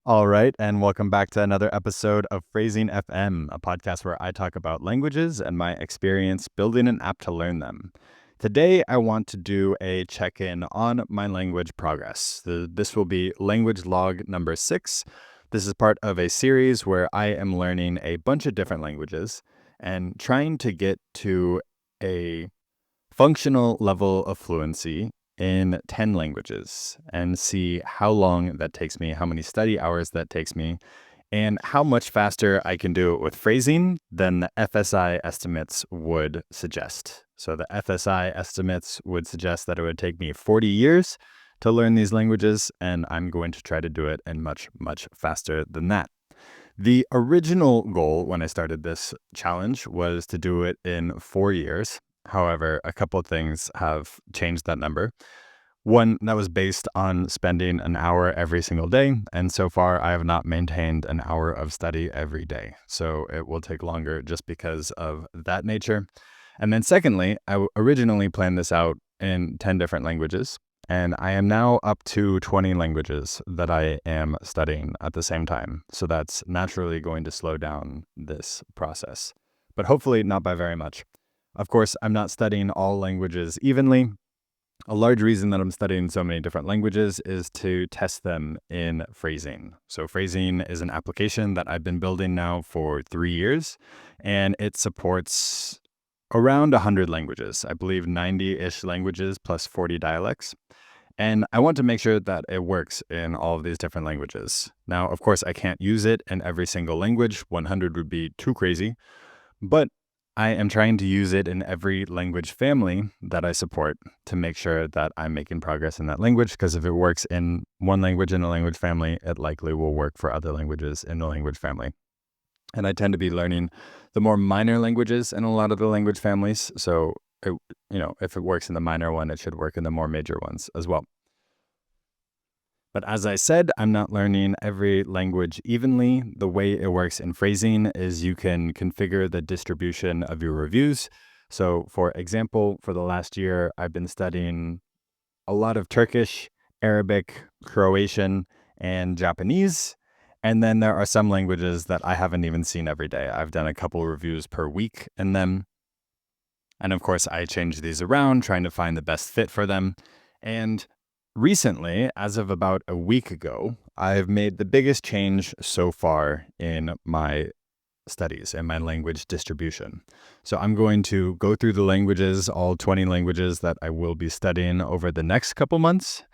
All right, and welcome back to another episode of Phrasing FM, a podcast where I talk about languages and my experience building an app to learn them. Today, I want to do a check-in on my language progress. This will be language log number 6. This is part of a series where I am learning a bunch of different languages and trying to get to a functional level of fluency in 10 languages and see how long that takes me, how many study hours that takes me, and how much faster I can do it with phrasing than the FSI estimates would suggest. So the FSI estimates would suggest that it would take me 40 years to learn these languages, and I'm going to try to do it in much, much faster than that. The original goal when I started this challenge was to do it in 4 years. However, a couple of things have changed that number. One, that was based on spending an hour every single day, and so far I have not maintained an hour of study every day. So it will take longer just because of that nature. And then secondly, I originally planned this out in 10 different languages, and I am now up to 20 languages that I am studying at the same time. So that's naturally going to slow down this process, but hopefully not by very much. Of course, I'm not studying all languages evenly. A large reason that I'm studying so many different languages is to test them in phrasing. So phrasing is an application that I've been building now for 3 years, and it supports around 100 languages. I believe 90-ish languages plus 40 dialects. And I want to make sure that it works in all of these different languages. Now, of course, I can't use it in every single language. 100 would be too crazy. But I am trying to use it in every language family that I support to make sure that I'm making progress in that language, because if it works in one language in a language family, it likely will work for other languages in the language family. And I tend to be learning the more minor languages in a lot of the language families. So, if it works in the minor one, it should work in the more major ones as well. But as I said, I'm not learning every language evenly. The way it works in phrasing is you can configure the distribution of your reviews. So for example, for the last year, I've been studying a lot of Turkish, Arabic, Croatian, and Japanese. And then there are some languages that I haven't even seen every day. I've done a couple reviews per week in them. And of course, I change these around, trying to find the best fit for them. And recently, as of about a week ago, I've made the biggest change so far in my studies and my language distribution. So I'm going to go through the languages, all 20 languages that I will be studying over the next couple months,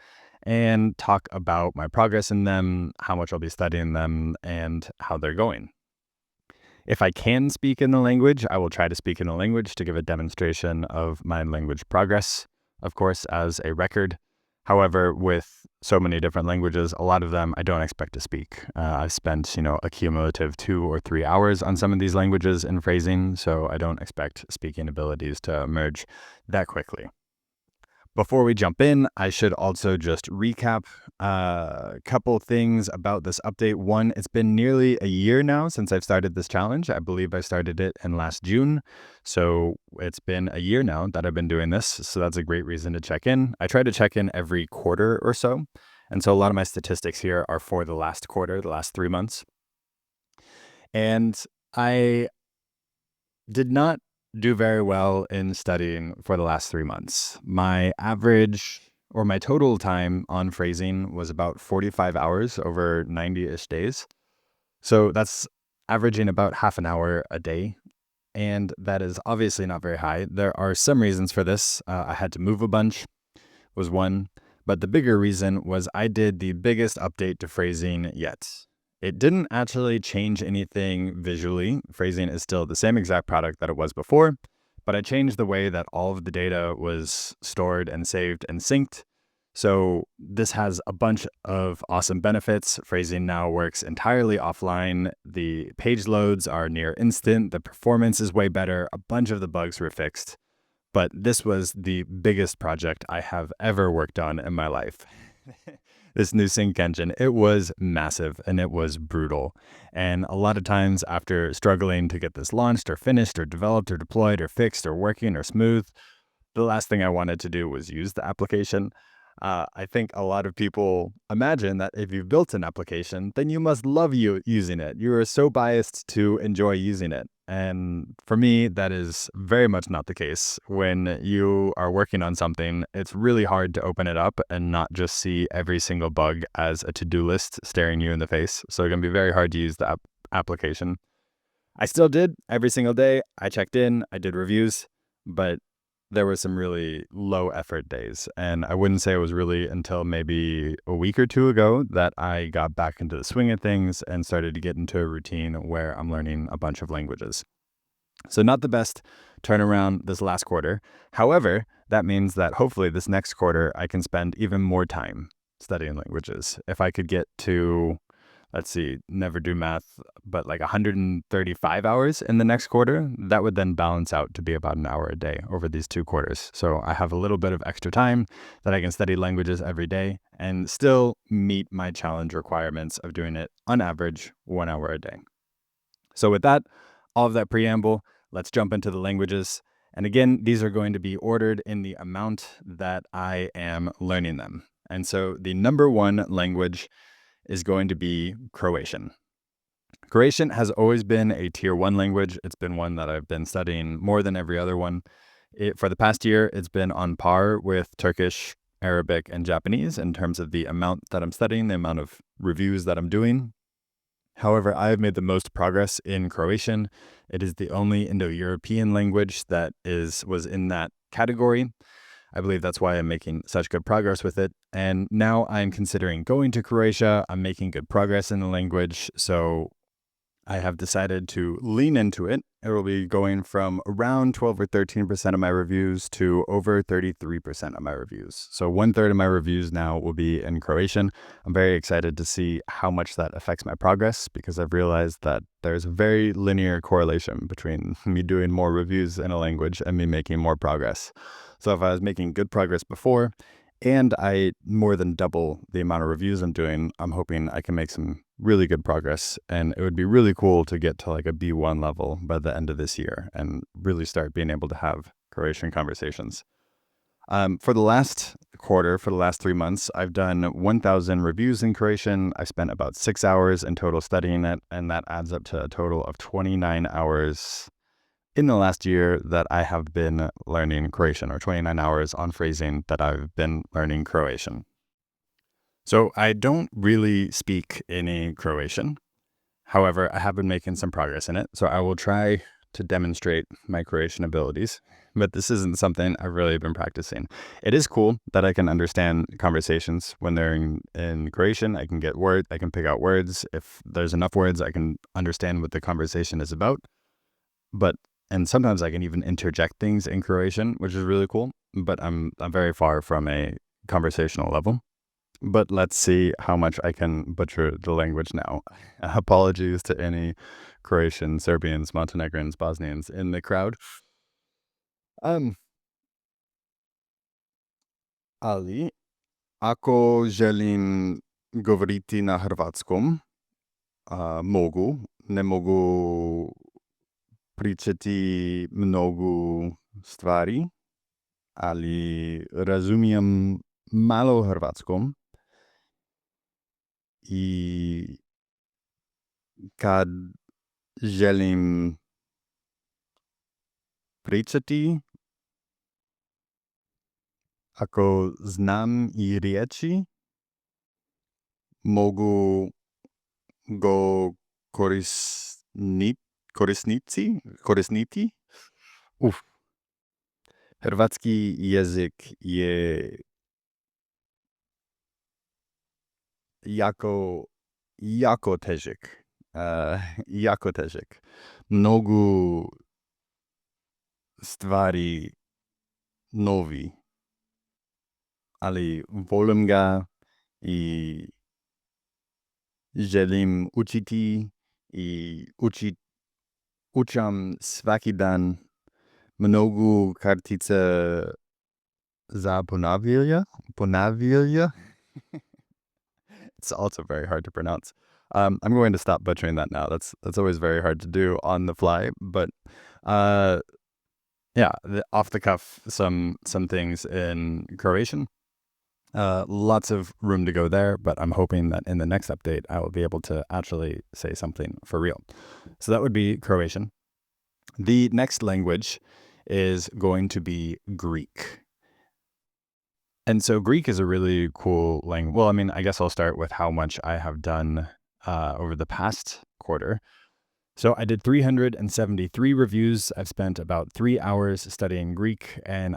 and talk about my progress in them, how much I'll be studying them, and how they're going. If I can speak in the language, I will try to speak in the language to give a demonstration of my language progress, of course, as a record. However, with so many different languages, a lot of them I don't expect to speak. I've spent, a cumulative 2 or 3 hours on some of these languages in phrasing, so I don't expect speaking abilities to emerge that quickly. Before we jump in, I should also just recap a couple things about this update. One, it's been nearly a year now since I've started this challenge. I believe I started it in last June. So it's been a year now that I've been doing this. So that's a great reason to check in. I try to check in every quarter or so. And so a lot of my statistics here are for the last quarter, the last 3 months. And I did not do very well in studying for the last 3 months. My average or my total time on phrasing was about 45 hours over 90-ish days. So that's averaging about half an hour a day. And that is obviously not very high. There are some reasons for this. I had to move a bunch was one. But the bigger reason was I did the biggest update to phrasing yet. It didn't actually change anything visually. Phrasing is still the same exact product that it was before, but I changed the way that all of the data was stored and saved and synced. So this has a bunch of awesome benefits. Phrasing now works entirely offline. The page loads are near instant. The performance is way better. A bunch of the bugs were fixed. But this was the biggest project I have ever worked on in my life. This new sync engine, it was massive and it was brutal. And a lot of times after struggling to get this launched or finished or developed or deployed or fixed or working or smooth, the last thing I wanted to do was use the application. I think a lot of people imagine that if you've built an application, then you must love using it. You are so biased to enjoy using it. And for me, that is very much not the case. When you are working on something, it's really hard to open it up and not just see every single bug as a to-do list staring you in the face. So it can be very hard to use the application. I still did every single day. I checked in, I did reviews, but there were some really low effort days. And I wouldn't say it was really until maybe a week or two ago that I got back into the swing of things and started to get into a routine where I'm learning a bunch of languages. So not the best turnaround this last quarter. However, that means that hopefully this next quarter I can spend even more time studying languages. If I could get to, let's see, never do math, but like 135 hours in the next quarter, that would then balance out to be about an hour a day over these 2 quarters. So I have a little bit of extra time that I can study languages every day and still meet my challenge requirements of doing it on average 1 hour a day. So with that, all of that preamble, let's jump into the languages. And again, these are going to be ordered in the amount that I am learning them. And so the number one language is going to be Croatian. Croatian has always been a tier 1 language. It's been one that I've been studying more than every other one. For the past year, it's been on par with Turkish, Arabic, and Japanese in terms of the amount that I'm studying, the amount of reviews that I'm doing. However, I have made the most progress in Croatian. It is the only Indo-European language that was in that category. I believe that's why I'm making such good progress with it. And now I'm considering going to Croatia. I'm making good progress in the language. So I have decided to lean into it. It will be going from around 12 or 13% of my reviews to over 33% of my reviews. So 1/3 of my reviews now will be in Croatian. I'm very excited to see how much that affects my progress because I've realized that there's a very linear correlation between me doing more reviews in a language and me making more progress. So if I was making good progress before and I more than double the amount of reviews I'm doing, I'm hoping I can make some really good progress. And it would be really cool to get to like a B1 level by the end of this year and really start being able to have Croatian conversations. For the last quarter, for the last 3 months, I've done 1,000 reviews in Croatian. I spent about 6 hours in total studying it, and that adds up to a total of 29 hours in the last year that I have been learning Croatian, or 29 hours on phrasing that I've been learning Croatian. So I don't really speak any Croatian. However, I have been making some progress in it. So I will try to demonstrate my Croatian abilities, but this isn't something I've really been practicing. It is cool that I can understand conversations when they're in Croatian. I can get words, I can pick out words. If there's enough words, I can understand what the conversation is about. And sometimes I can even interject things in Croatian, which is really cool. But I'm very far from a conversational level. But let's see how much I can butcher the language now. Apologies to any Croatians, Serbians, Montenegrins, Bosnians in the crowd. Ali, ako želim govoriti na hrvatskom, ne mogu pričati mnogo stvari, ali razumijem malo hrvatskom i kad želim pričati, ako znam i riječi, mogu go korisniti. Hrvatski jezik je jako težak. Jako težak. Mnogo stvari novi. Ali volim ga i želim učiti i učam svaki dan mnogo kartica za ponavlja. It's also very hard to pronounce. I'm going to stop butchering that now. That's always very hard to do on the fly. But off the cuff, some things in Croatian. Lots of room to go there, but I'm hoping that in the next update, I will be able to actually say something for real. So that would be Croatian. The next language is going to be Greek. And so Greek is a really cool language. Well, I mean, I guess I'll start with how much I have done over the past quarter. So I did 373 reviews. I've spent about 3 hours studying Greek, and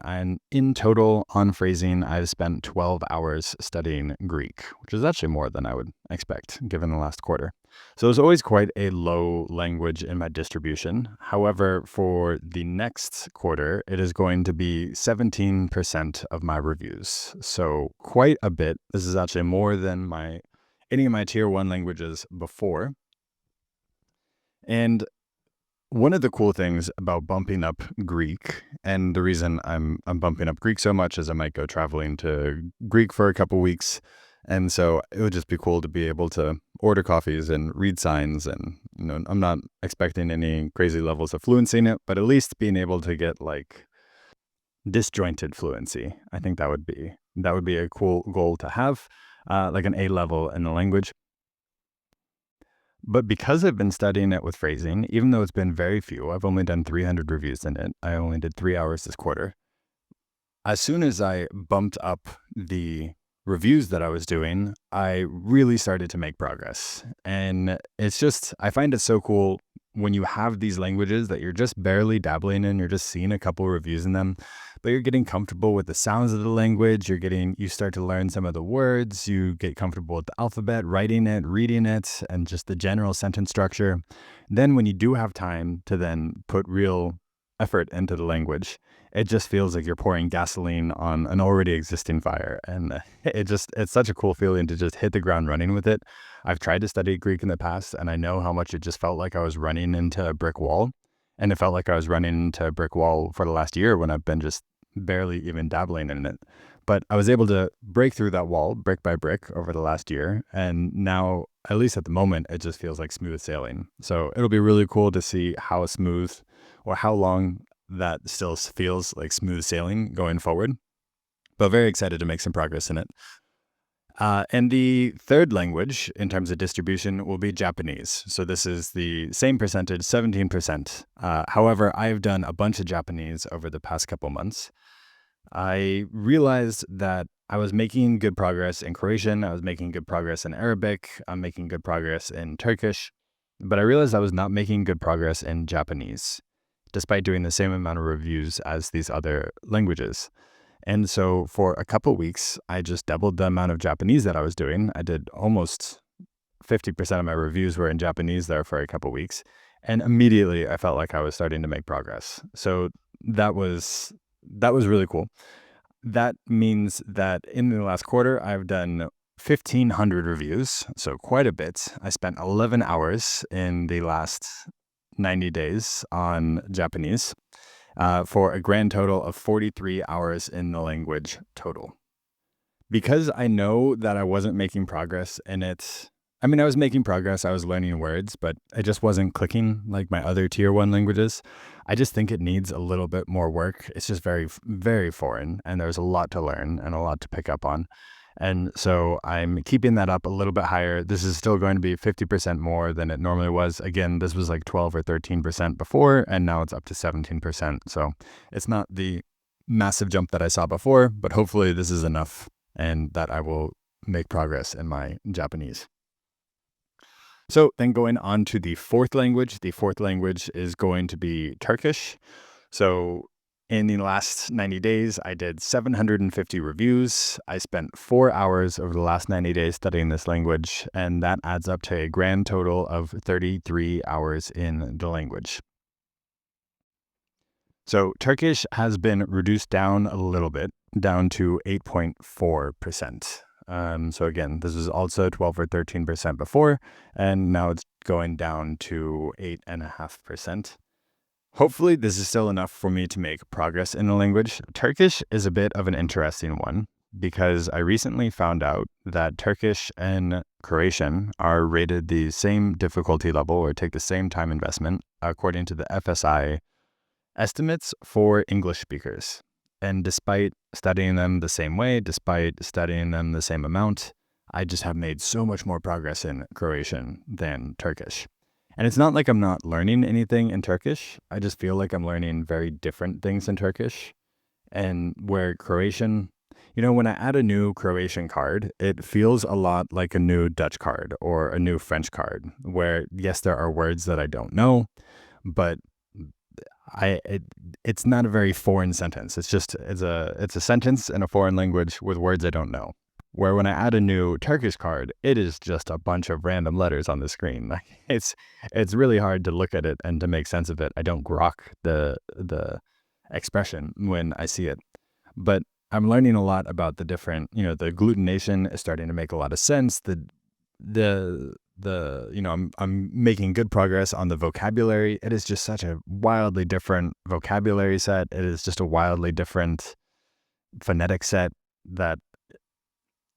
in total on phrasing, I've spent 12 hours studying Greek, which is actually more than I would expect given the last quarter. So it's always quite a low language in my distribution. However, for the next quarter, it is going to be 17% of my reviews. So quite a bit. This is actually more than any of my tier 1 languages before. And one of the cool things about bumping up Greek, and the reason I'm bumping up Greek so much is I might go traveling to Greek for a couple weeks. And so it would just be cool to be able to order coffees and read signs. And, I'm not expecting any crazy levels of fluency in it, but at least being able to get like disjointed fluency. I think that would be a cool goal to have, like an A level in the language. But because I've been studying it with phrasing, even though it's been very few, I've only done 300 reviews in it. I only did 3 hours this quarter. As soon as I bumped up the reviews that I was doing, I really started to make progress. And I find it so cool when you have these languages that you're just barely dabbling in, you're just seeing a couple reviews in them, but you're getting comfortable with the sounds of the language. You start to learn some of the words, you get comfortable with the alphabet, writing it, reading it, and just the general sentence structure. Then when you do have time to then put real effort into the language, it just feels like you're pouring gasoline on an already existing fire. And it's such a cool feeling to just hit the ground running with it. I've tried to study Greek in the past, and I know how much it just felt like I was running into a brick wall. And it felt like I was running into a brick wall for the last year when I've been just barely even dabbling in it. But I was able to break through that wall brick by brick over the last year. And now, at least at the moment, it just feels like smooth sailing. So it'll be really cool to see how smooth or how long that still feels like smooth sailing going forward. But very excited to make some progress in it. And the third language in terms of distribution will be Japanese. So this is the same percentage, 17%. However, I've done a bunch of Japanese over the past couple months. I realized that I was making good progress in Croatian. I was making good progress in Arabic. I'm making good progress in Turkish. But I realized I was not making good progress in Japanese, despite doing the same amount of reviews as these other languages. And so for a couple weeks, I just doubled the amount of Japanese that I was doing. I did almost 50% of my reviews were in Japanese there for a couple weeks. And immediately I felt like I was starting to make progress. So that was really cool. That means that in the last quarter, I've done 1,500 reviews, so quite a bit. I spent 11 hours in the last 90 days on Japanese for a grand total of 43 hours in the language total. Because I know that I wasn't making progress in it. I mean, I was making progress, I was learning words, but it just wasn't clicking like my other tier 1 languages. I just think it needs a little bit more work. It's just very, very foreign, and there's a lot to learn and a lot to pick up on. And so I'm keeping that up a little bit higher. This is still going to be 50% more than it normally was. Again, this was like 12 or 13% before, and now it's up to 17%. So it's not the massive jump that I saw before, but hopefully this is enough and that I will make progress in my Japanese. So then going on to the fourth language is going to be Turkish. So in the last 90 days, I did 750 reviews. I spent 4 hours over the last 90 days studying this language, and that adds up to a grand total of 33 hours in the language. So Turkish has been reduced down a little bit, down to 8.4%. So again, this was also 12 or 13% before, and now it's going down to 8.5%. Hopefully, this is still enough for me to make progress in the language. Turkish is a bit of an interesting one because I recently found out that Turkish and Croatian are rated the same difficulty level or take the same time investment according to the FSI estimates for English speakers. And despite studying them the same way, despite studying them the same amount, I just have made so much more progress in Croatian than Turkish. And it's not like I'm not learning anything in Turkish. I just feel like I'm learning very different things in Turkish. And where Croatian, when I add a new Croatian card, it feels a lot like a new Dutch card or a new French card, where yes, there are words that I don't know, but it's not a very foreign sentence. It's a sentence in a foreign language with words I don't know. Where when I add a new Turkish card, it is just a bunch of random letters on the screen. Like it's really hard to look at it and to make sense of it. I don't grok the expression when I see it. But I'm learning a lot about the different, the agglutination is starting to make a lot of sense. I'm making good progress on the vocabulary. It is just such a wildly different vocabulary set. It is just a wildly different phonetic set that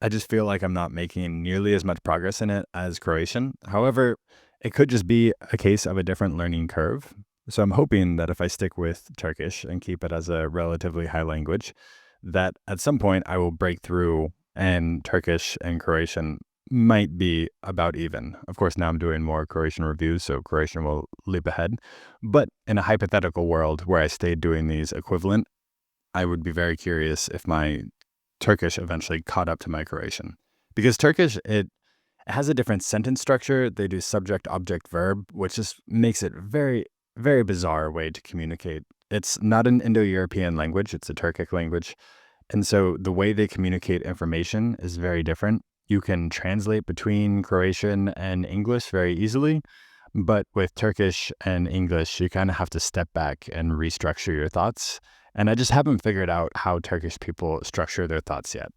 I just feel like I'm not making nearly as much progress in it as Croatian. However, it could just be a case of a different learning curve. So I'm hoping that if I stick with Turkish and keep it as a relatively high language, that at some point I will break through and Turkish and Croatian might be about even. Of course, now I'm doing more Croatian reviews, so Croatian will leap ahead. But in a hypothetical world where I stayed doing these equivalent, I would be very curious if my Turkish eventually caught up to my Croatian. Because Turkish, it has a different sentence structure. They do subject, object, verb, which just makes it very, very bizarre way to communicate. It's not an Indo-European language. It's a Turkic language. And so the way they communicate information is very different. You can translate between Croatian and English very easily. But with Turkish and English, you kind of have to step back and restructure your thoughts. And I just haven't figured out how Turkish people structure their thoughts yet.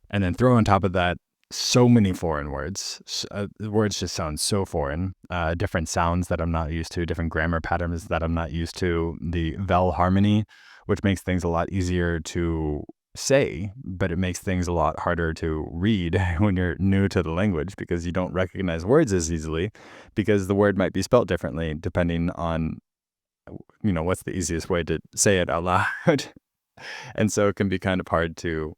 And then throw on top of that, so many foreign words. Words just sound so foreign. Different sounds that I'm not used to, different grammar patterns that I'm not used to, the vowel harmony, which makes things a lot easier to say, but it makes things a lot harder to read when you're new to the language because you don't recognize words as easily because the word might be spelt differently depending on, what's the easiest way to say it out loud. And so it can be kind of hard to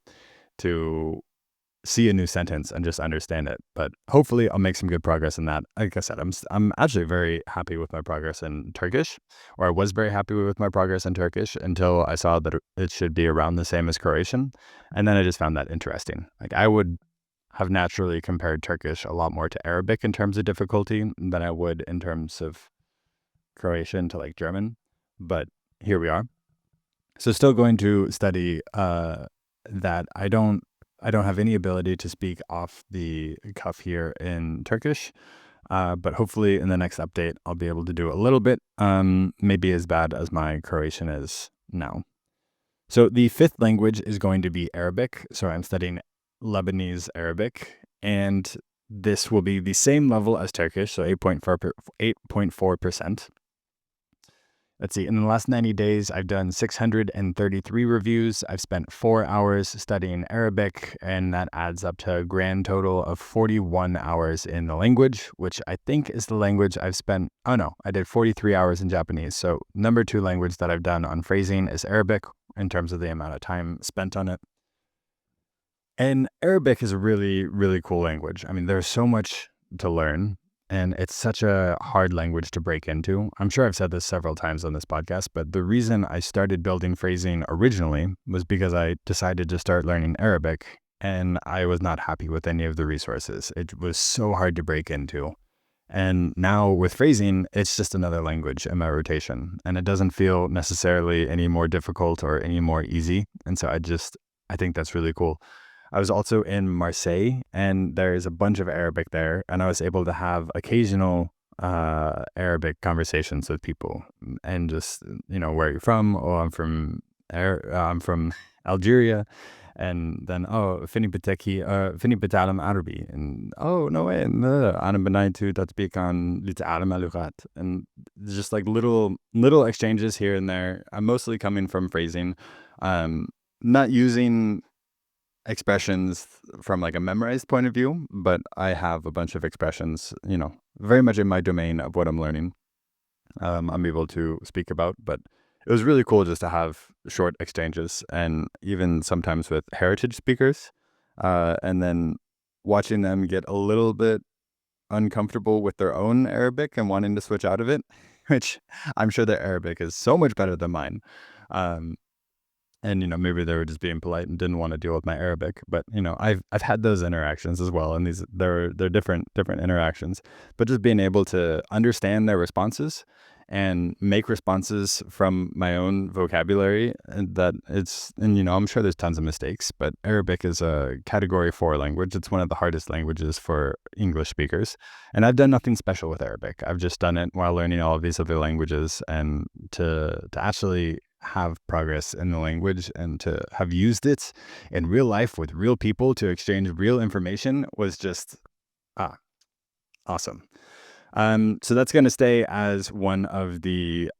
see a new sentence and just understand it. But hopefully I'll make some good progress in that. Like I said, I'm actually very happy with my progress in Turkish, or I was very happy with my progress in Turkish until I saw that it should be around the same as Croatian. And then I just found that interesting. Like I would have naturally compared Turkish a lot more to Arabic in terms of difficulty than I would in terms of Croatian to like German. But here we are. So still going to study that I don't have any ability to speak off the cuff here in Turkish, but hopefully in the next update, I'll be able to do a little bit, maybe as bad as my Croatian is now. So the fifth language is going to be Arabic. So I'm studying Lebanese Arabic, and this will be the same level as Turkish, so 8.4%. Let's see, in the last 90 days, I've done 633 reviews. I've spent 4 hours studying Arabic, and that adds up to a grand total of 41 hours in the language, which I think is the language I've spent. Oh no, I did 43 hours in Japanese. So number 2 language that I've done on phrasing is Arabic in terms of the amount of time spent on it. And Arabic is a really, really cool language. I mean, there's so much to learn. And it's such a hard language to break into. I'm sure I've said this several times on this podcast, but the reason I started building phrasing originally was because I decided to start learning Arabic, and I was not happy with any of the resources. It was so hard to break into. And now with phrasing, it's just another language in my rotation, and it doesn't feel necessarily any more difficult or any more easy. And so I think that's really cool. I was also in Marseille, and there's a bunch of Arabic there, and I was able to have occasional Arabic conversations with people, and just where you're from. Oh, I'm from Algeria, and then fini bitalam Arabi, and no way, أنا بنيت تطبيق لتعلم اللغات, and just like little exchanges here and there. I'm mostly coming from phrasing, not using expressions from like a memorized point of view, but I have a bunch of expressions, very much in my domain of what I'm learning. I'm able to speak about, but it was really cool just to have short exchanges, and even sometimes with heritage speakers, and then watching them get a little bit uncomfortable with their own Arabic and wanting to switch out of it, which I'm sure their Arabic is so much better than mine. Um, and maybe they were just being polite and didn't want to deal with my Arabic. But I've had those interactions as well, and they're different interactions. But just being able to understand their responses and make responses from my own vocabulary, and I'm sure there's tons of mistakes, but Arabic is a Category 4 language. It's one of the hardest languages for English speakers, and I've done nothing special with Arabic. I've just done it while learning all of these other languages, and to actually have progress in the language and to have used it in real life with real people to exchange real information was just awesome. So that's going to stay as one of the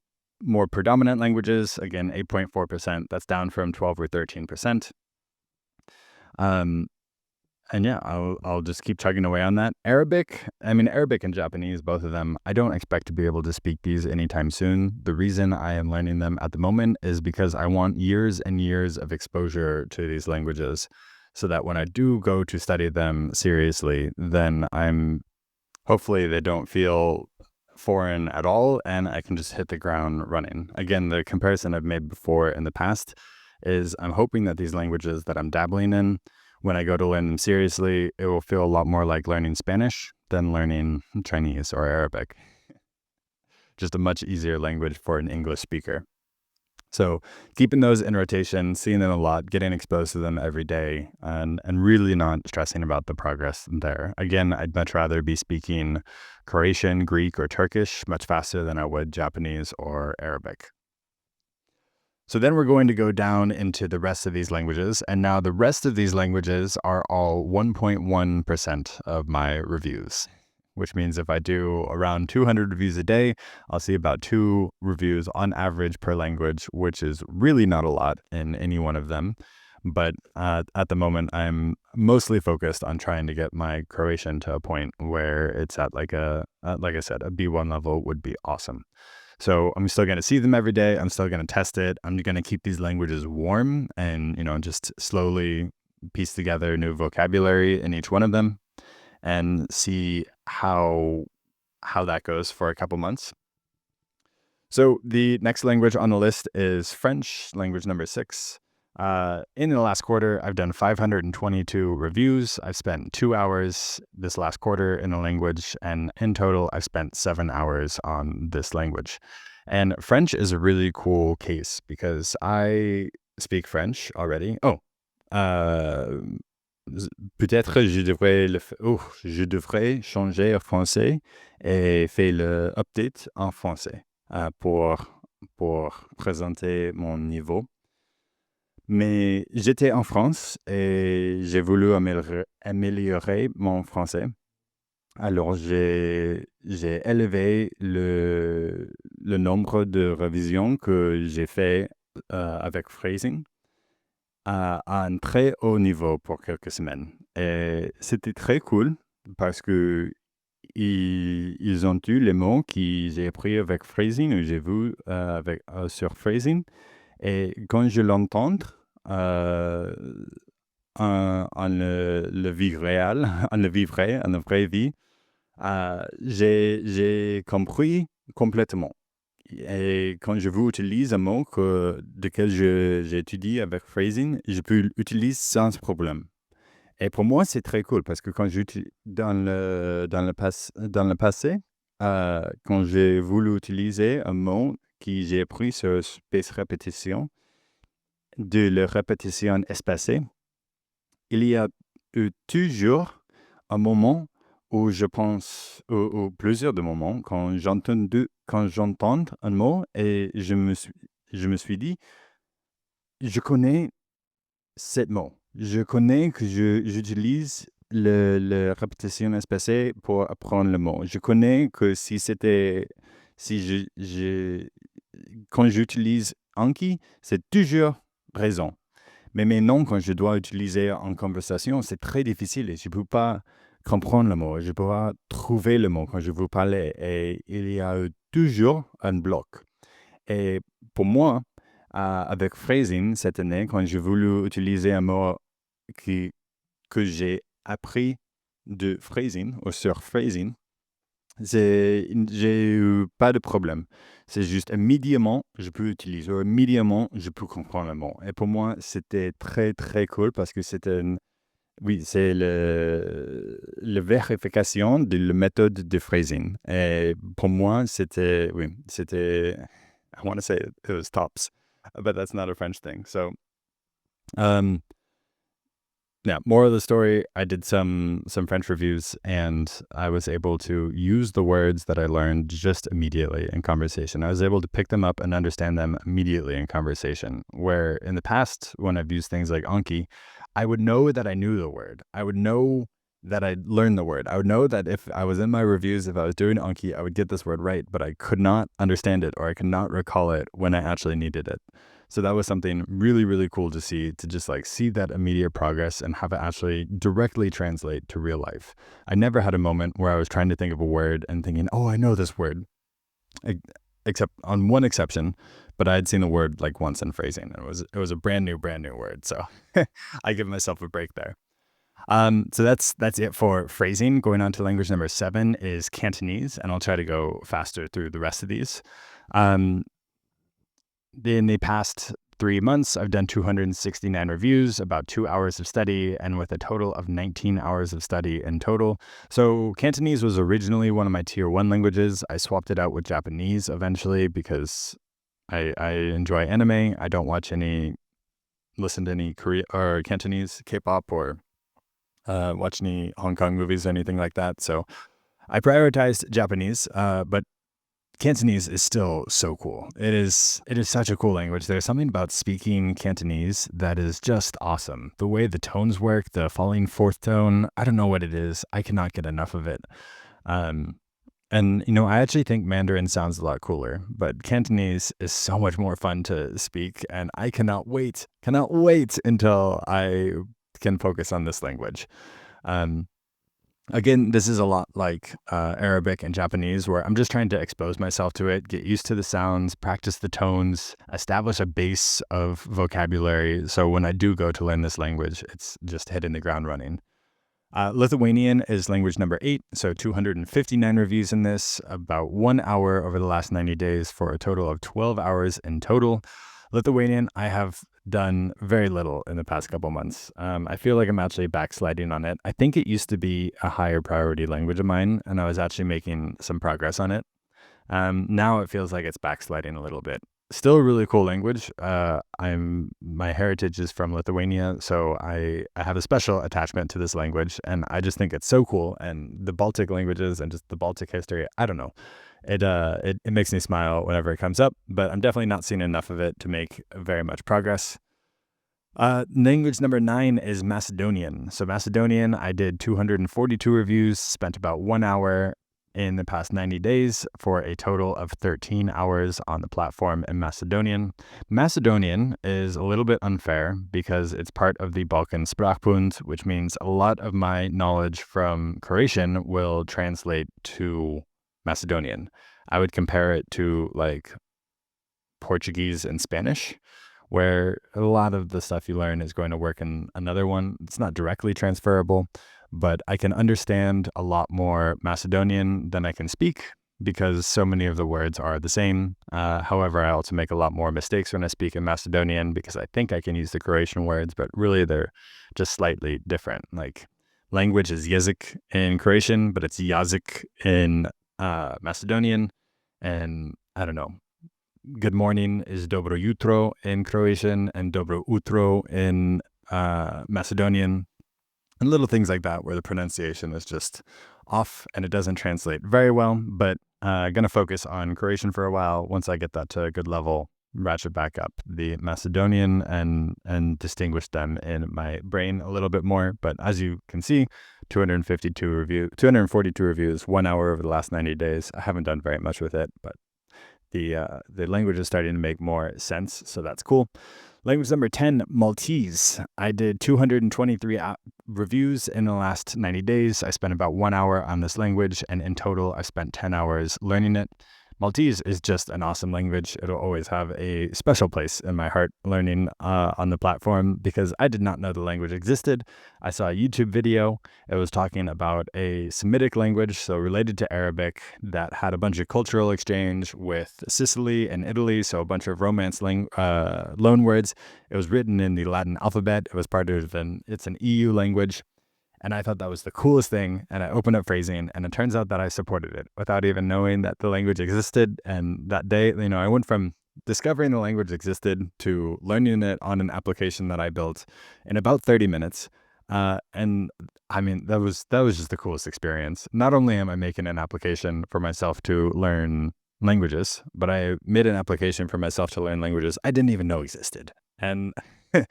more predominant languages. Again, 8.4%. That's down from 12 or 13%. And yeah, I'll just keep chugging away on that. Arabic and Japanese, both of them, I don't expect to be able to speak these anytime soon. The reason I am learning them at the moment is because I want years and years of exposure to these languages so that when I do go to study them seriously, then hopefully they don't feel foreign at all and I can just hit the ground running. Again, the comparison I've made before in the past is I'm hoping that these languages that I'm dabbling in, when I go to learn them seriously, it will feel a lot more like learning Spanish than learning Chinese or Arabic. Just a much easier language for an English speaker. So keeping those in rotation, seeing them a lot, getting exposed to them every day, and really not stressing about the progress there. Again, I'd much rather be speaking Croatian, Greek, or Turkish much faster than I would Japanese or Arabic. So then we're going to go down into the rest of these languages. And now the rest of these languages are all 1.1% of my reviews, which means if I do around 200 reviews a day, I'll see about 2 reviews on average per language, which is really not a lot in any one of them. But at the moment, I'm mostly focused on trying to get my Croatian to a point where it's at like I said, a B1 level would be awesome. So I'm still going to see them every day. I'm still going to test it. I'm going to keep these languages warm and, just slowly piece together new vocabulary in each one of them and see how that goes for a couple months. So the next language on the list is French, language number 6. In the last quarter, I've done 522 reviews. I've spent 2 hours this last quarter in the language, and in total, I've spent 7 hours on this language. And French is a really cool case because I speak French already. Peut-être je devrais changer en français et faire le update en français pour présenter mon niveau. Mais j'étais en France et j'ai voulu améliorer mon français. Alors, j'ai élevé le nombre de révisions que j'ai fait avec phrasing à un très haut niveau pour quelques semaines. Et c'était très cool parce que ils ont eu les mots que j'ai appris avec phrasing, ou j'ai vu sur phrasing. Et quand je l'entends en le vie réel, en la vraie vie, j'ai compris complètement. Et quand je vous utilise un mot duquel j'ai étudié avec phrasing, je peux l'utiliser sans problème. Et pour moi, c'est très cool parce que quand dans le passé, quand j'ai voulu utiliser un mot que j'ai appris sur space répétition, de la répétition espacée, il y a eu toujours un moment où je pense, ou plusieurs de moments, quand j'entends un mot et je me suis dit, je connais ce mot. Je connais que j'utilise la répétition espacée pour apprendre le mot. Je connais que quand j'utilise Anki, c'est toujours raison. Mais maintenant, quand je dois utiliser en conversation, c'est très difficile et je ne peux pas comprendre le mot. Je ne peux pas trouver le mot quand je vous parle et il y a toujours un bloc. Et pour moi, avec phrasing cette année, quand j'ai voulu utiliser un mot que j'ai appris de phrasing ou sur phrasing, j'ai eu pas de problème. C'est juste immédiatement, je peux utiliser, ou immédiatement, je peux comprendre le mot. Et pour moi, c'était très, très cool parce que oui, c'est la vérification de la méthode de phrasing. Et pour moi, c'était, I want to say it was tops, but that's not a French thing. So, um, yeah, more of the story, I did some French reviews and I was able to use the words that I learned just immediately in conversation. I was able to pick them up and understand them immediately in conversation. Where in the past, when I've used things like Anki, I would know that I knew the word. I would know that I'd learned the word. I would know that if I was in my reviews, if I was doing Anki, I would get this word right, but I could not understand it or I could not recall it when I actually needed it. So that was something really, really cool to see, to just like see that immediate progress and have it actually directly translate to real life. I never had a moment where I was trying to think of a word and thinking, oh, I know this word, except on one exception, but I had seen the word like once in phrasing. And it was a brand new word. So I give myself a break there. So that's it for phrasing. Going on to language number 7 is Cantonese, and I'll try to go faster through the rest of these. In the past 3 months, I've done 269 reviews, about 2 hours of study, and with a total of 19 hours of study in total. So Cantonese was originally one of my tier 1 languages. I swapped it out with Japanese eventually because I enjoy anime. I don't listen to any Korean or Cantonese K-pop or watch any Hong Kong movies or anything like that. So I prioritized Japanese, but Cantonese is still so cool. It is such a cool language. There's something about speaking Cantonese that is just awesome. The way the tones work, the falling fourth tone, I don't know what it is. I cannot get enough of it. And, I actually think Mandarin sounds a lot cooler, but Cantonese is so much more fun to speak, and I cannot wait until I can focus on this language. Again, this is a lot like Arabic and Japanese, where I'm just trying to expose myself to it, get used to the sounds, practice the tones, establish a base of vocabulary. So when I do go to learn this language, it's just hitting the ground running. Lithuanian is language number 8, so 259 reviews in this, about 1 hour over the last 90 days for a total of 12 hours in total. Lithuanian, I have done very little in the past couple months. I feel like I'm actually backsliding on it. I think it used to be a higher priority language of mine, and I was actually making some progress on it. Now it feels like it's backsliding a little bit. Still a really cool language. My heritage is from Lithuania, so I have a special attachment to this language, and I just think it's so cool. And the Baltic languages and just the Baltic history, I don't know. It makes me smile whenever it comes up, but I'm definitely not seeing enough of it to make very much progress. Language number 9 is Macedonian. So Macedonian, I did 242 reviews, spent about 1 hour in the past 90 days for a total of 13 hours on the platform in Macedonian. Macedonian is a little bit unfair because it's part of the Balkan Sprachbund, which means a lot of my knowledge from Croatian will translate to Macedonian. I would compare it to like Portuguese and Spanish, where a lot of the stuff you learn is going to work in another one. It's not directly transferable, but I can understand a lot more Macedonian than I can speak because so many of the words are the same. However, I also make a lot more mistakes when I speak in Macedonian because I think I can use the Croatian words, but really they're just slightly different. Like language is jezik in Croatian, but it's jazyk in Macedonian. And I don't know. Good morning is dobro jutro in Croatian and dobro utro in Macedonian. And little things like that where the pronunciation is just off and it doesn't translate very well, but going to focus on Croatian for a while. Once I get that to a good level, ratchet back up the Macedonian and distinguish them in my brain a little bit more. But as you can see, 242 reviews, 1 hour over the last 90 days. I haven't done very much with it, but the language is starting to make more sense, so that's cool. Language number 10, Maltese. I did 223 reviews in the last 90 days. I spent about 1 hour on this language, and in total, I spent 10 hours learning it. Maltese is just an awesome language. It'll always have a special place in my heart learning on the platform because I did not know the language existed. I saw a YouTube video. It was talking about a Semitic language, so related to Arabic, that had a bunch of cultural exchange with Sicily and Italy, so a bunch of Romance loan words. It was written in the Latin alphabet. It was it's an EU language. And I thought that was the coolest thing. And I opened up phrasing, and it turns out that I supported it without even knowing that the language existed. And that day, I went from discovering the language existed to learning it on an application that I built in about 30 minutes. And I mean, that was just the coolest experience. Not only am I making an application for myself to learn languages, but I made an application for myself to learn languages I didn't even know existed. And it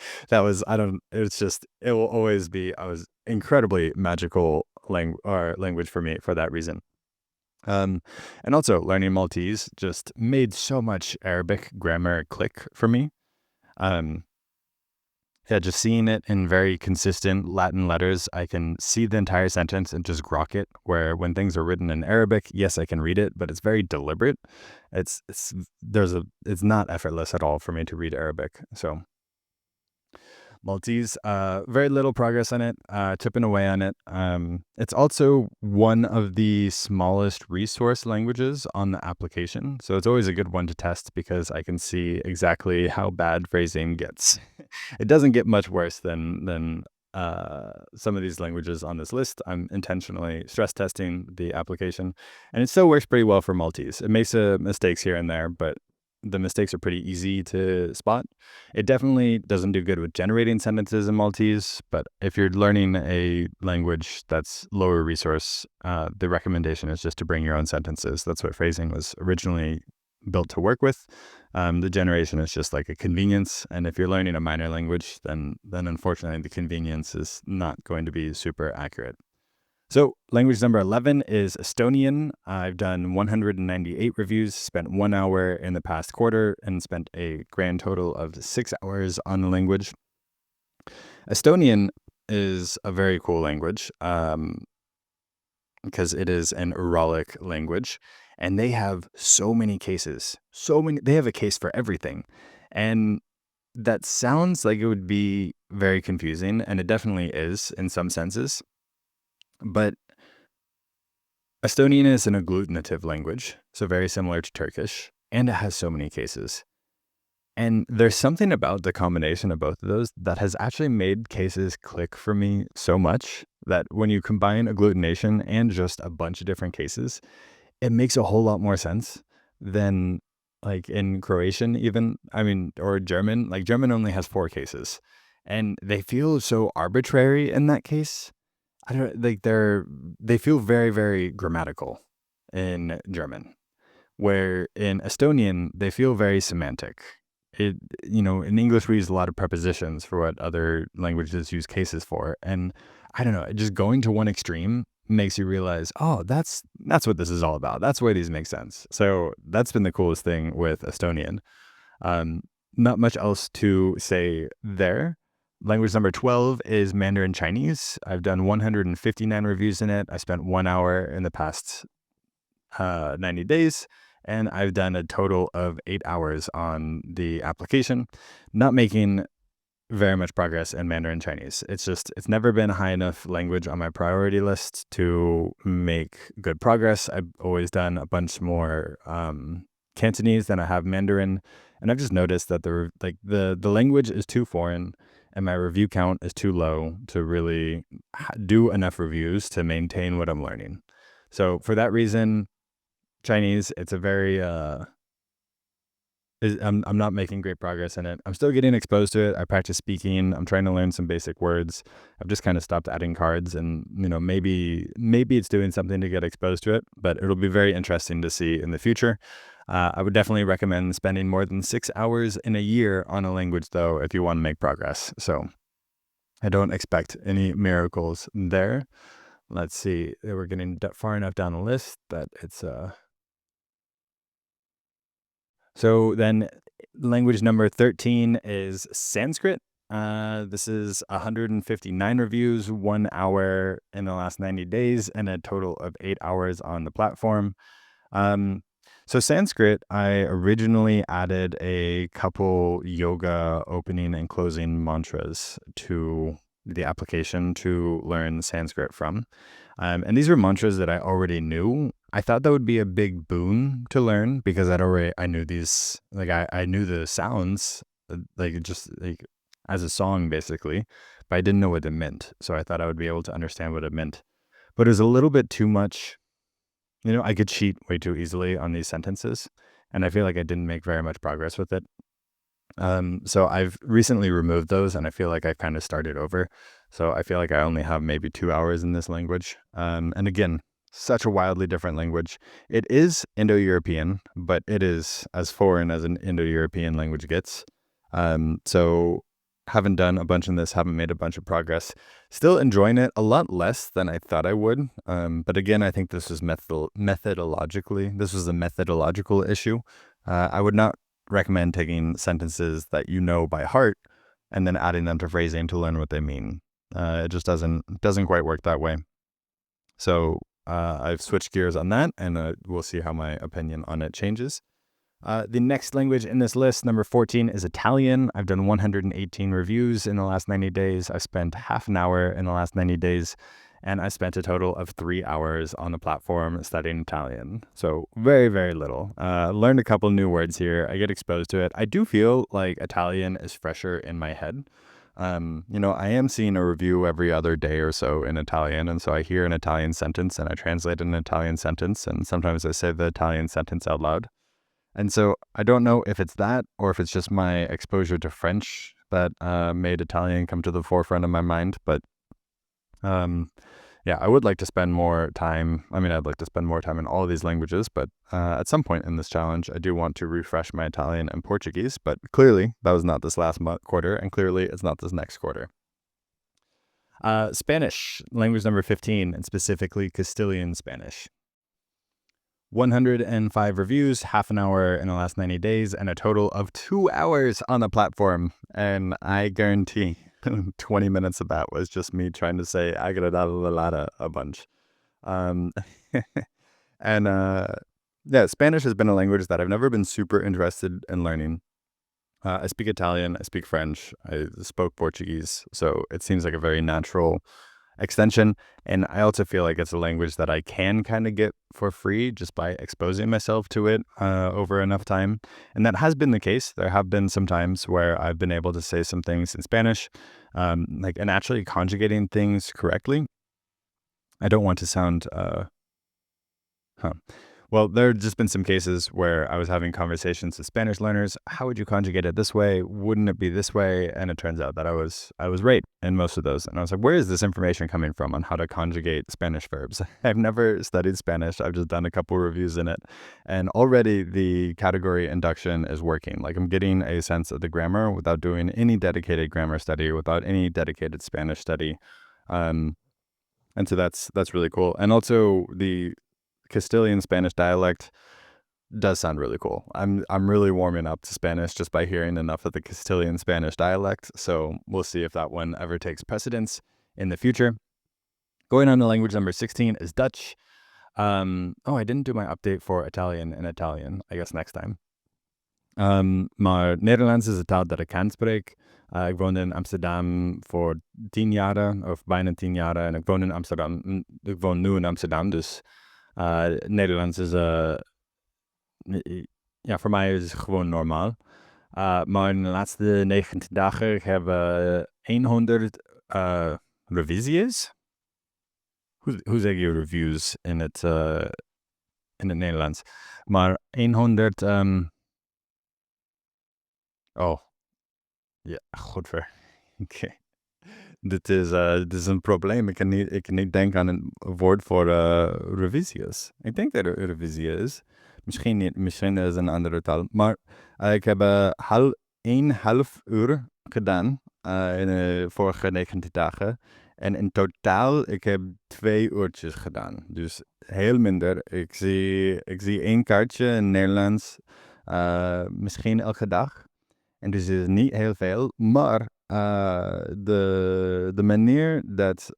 will always be, I was incredibly magical language for me for that reason. And also learning Maltese just made so much Arabic grammar click for me. Um, yeah, just seeing it in very consistent Latin letters, I can see the entire sentence and just grok it. Where when things are written in Arabic, yes, I can read it, but it's very deliberate. It's not effortless at all for me to read Arabic. So Maltese, very little progress on it, chipping away on it. It's also one of the smallest resource languages on the application. So it's always a good one to test because I can see exactly how bad phrasing gets. It doesn't get much worse than some of these languages on this list. I'm intentionally stress testing the application, and it still works pretty well for Maltese. It makes mistakes here and there, but the mistakes are pretty easy to spot. It definitely doesn't do good with generating sentences in Maltese, but if you're learning a language that's lower resource, the recommendation is just to bring your own sentences. That's what phrasing was originally built to work with. The generation is just like a convenience, and if you're learning a minor language, then unfortunately the convenience is not going to be super accurate. So language number 11 is Estonian. I've done 198 reviews, spent 1 hour in the past quarter, and spent a grand total of 6 hours on the language. Estonian is a very cool language because it is an Uralic language, and they have so many cases. They have a case for everything. And that sounds like it would be very confusing, and it definitely is in some senses. But Estonian is an agglutinative language, so very similar to Turkish, and it has so many cases. And there's something about the combination of both of those that has actually made cases click for me so much that when you combine agglutination and just a bunch of different cases, it makes a whole lot more sense than like in Croatian even. I mean, or German. Like German only has 4 cases, and they feel so arbitrary in that case. I don't like they feel very, very grammatical in German, where in Estonian they feel very semantic. In English we use a lot of prepositions for what other languages use cases for, and I don't know, just going to one extreme makes you realize, oh, that's what this is all about. That's why these make sense. So that's been the coolest thing with Estonian. Not much else to say there. Language number 12 is Mandarin Chinese. I've done 159 reviews in it. I spent 1 hour in the past 90 days, and I've done a total of 8 hours on the application, not making very much progress in Mandarin Chinese. It's never been a high enough language on my priority list to make good progress. I've always done a bunch more Cantonese than I have Mandarin, and I've just noticed that the language is too foreign, and my review count is too low to really do enough reviews to maintain what I'm learning. So for that reason, Chinese, it's a very I'm not making great progress in it. I'm still getting exposed to it. I practice speaking. I'm trying to learn some basic words. I've just kind of stopped adding cards, and maybe it's doing something to get exposed to it, but it'll be very interesting to see in the future. I would definitely recommend spending more than 6 hours in a year on a language, though, if you want to make progress. So I don't expect any miracles there. Let's see. We're getting far enough down the list that it's So then language number 13 is Sanskrit. This is 159 reviews, 1 hour in the last 90 days, and a total of 8 hours on the platform. So Sanskrit, I originally added a couple yoga opening and closing mantras to the application to learn Sanskrit from. And these were mantras that I already knew. I thought that would be a big boon to learn because I knew these, like I knew the sounds, like just like as a song basically, but I didn't know what it meant. So I thought I would be able to understand what it meant. But it was a little bit too much. I could cheat way too easily on these sentences, and I feel like I didn't make very much progress with it. So I've recently removed those, and I feel like I kind of started over. So I feel like I only have maybe 2 hours in this language. And again, such a wildly different language. It is Indo-European, but it is as foreign as an Indo-European language gets. So haven't done a bunch in this, haven't made a bunch of progress. Still enjoying it a lot less than I thought I would. But again, I think this was methodologically, this was a methodological issue. I would not recommend taking sentences that you know by heart and then adding them to phrasing to learn what they mean. It just doesn't quite work that way. So I've switched gears on that, and we'll see how my opinion on it changes. The next language in this list, number 14, is Italian. I've done 118 reviews in the last 90 days. I've spent half an hour in the last 90 days, and I spent a total of 3 hours on the platform studying Italian. So very, very little. Learned a couple new words here. I get exposed to it. I do feel like Italian is fresher in my head. I am seeing a review every other day or so in Italian, and so I hear an Italian sentence and I translate an Italian sentence, and sometimes I say the Italian sentence out loud. And so I don't know if it's that or if it's just my exposure to French that made Italian come to the forefront of my mind. But yeah, I would like to spend more time. I mean, I'd like to spend more time in all of these languages, but at some point in this challenge, I do want to refresh my Italian and Portuguese. But clearly, that was not this last quarter, and clearly, it's not this next quarter. Spanish, language number 15, and specifically Castilian Spanish. 105 reviews, half an hour in the last 90 days, and a total of 2 hours on the platform. And I guarantee 20 minutes of that was just me trying to say agradable a bunch. And yeah, Spanish has been a language that I've never been super interested in learning. I speak Italian, I speak French, I spoke Portuguese, so it seems like a very natural extension. And I also feel like it's a language that I can kind of get for free just by exposing myself to it over enough time. And that has been the case. There have been some times where I've been able to say some things in Spanish, and actually conjugating things correctly. I don't want to sound, Well, there have just been some cases where I was having conversations with Spanish learners. How would you conjugate it this way? Wouldn't it be this way? And it turns out that I was right in most of those. And I was like, where is this information coming from on how to conjugate Spanish verbs? I've never studied Spanish. I've just done a couple reviews in it. And already the category induction is working. Like I'm getting a sense of the grammar without doing any dedicated grammar study, without any dedicated Spanish study. And so that's really cool. And also the Castilian Spanish dialect does sound really cool. I'm really warming up to Spanish just by hearing enough of the Castilian Spanish dialect. So we'll see if that one ever takes precedence in the future. Going on to language number 16 is Dutch. I didn't do my update for Italian in Italian. I guess next time. Maar Nederlands is een taal dat ik kan spreken. Ik woonde in Amsterdam voor 10 jaar, of bijna 10 jaar. En ik woon in Amsterdam. Ik woon nu in Amsterdam, dus Nederlands is, ja, voor mij is het gewoon normaal. Maar in de laatste 19 dagen hebben 100 revisies. Hoe zeg je reviews in het Nederlands? Maar 100... ja, godver. Oké. Dit is een probleem. Ik kan niet denken aan een woord voor revisies. Ik denk dat er een revisie is. Misschien niet. Misschien is het een andere taal. Maar ik heb 1,5 uur gedaan in de vorige 19 dagen. En in totaal, ik heb 2 uurtjes gedaan. Dus heel minder. Ik zie 1 kaartje in Nederlands. Misschien elke dag. En dus is niet heel veel. Maar de manier dat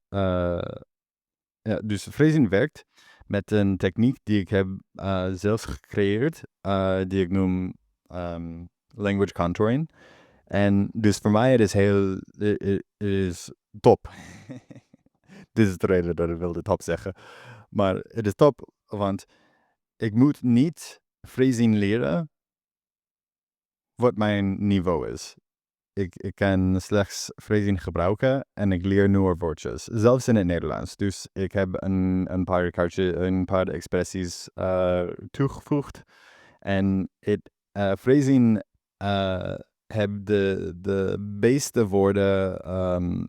dus phrasing werkt, met een techniek die ik heb zelf gecreëerd, die ik noem language contouring. En dus voor mij het is het is top. Dit is de reden dat ik wilde top zeggen. Maar het is top, want ik moet niet phrasing leren wat mijn niveau is. Ik kan slechts phrasing gebruiken en ik leer nieuwe woordjes. Zelfs in het Nederlands. Dus ik heb een paar expressies toegevoegd. En phrasing heb de beste woorden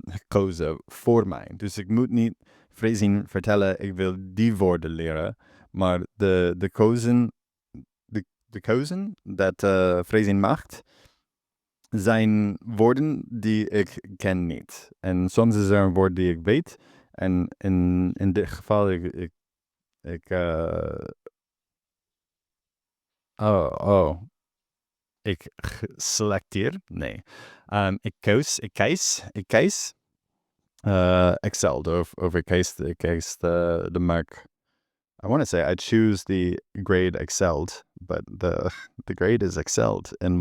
gekozen voor mij. Dus ik moet niet phrasing vertellen, ik wil die woorden leren. Maar de kozen dat phrasing maakt, zijn woorden die ik ken niet. En soms is er een woord die ik weet. En in dit geval, ik selecteer. Nee. Ik kies Excel. Of ik kies de mark. I want to say I choose the grade excelled, but the grade is excelled in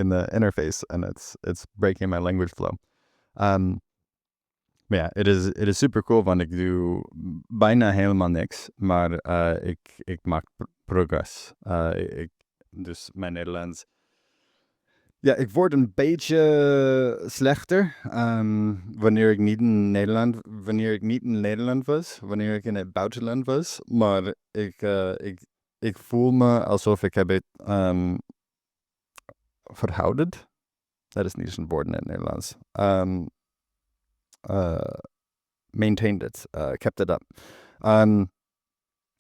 the interface, and it's breaking my language flow. Maar ja, het is super cool, want ik doe bijna helemaal niks, maar ik maak progress. Dus mijn Nederlands. Ja, ik word een beetje slechter wanneer ik niet in Nederland was, wanneer ik in het buitenland was. Maar ik voel me alsof ik heb het verhouden. Dat is niet eens een woord in het Nederlands. Maintained it, kept it up.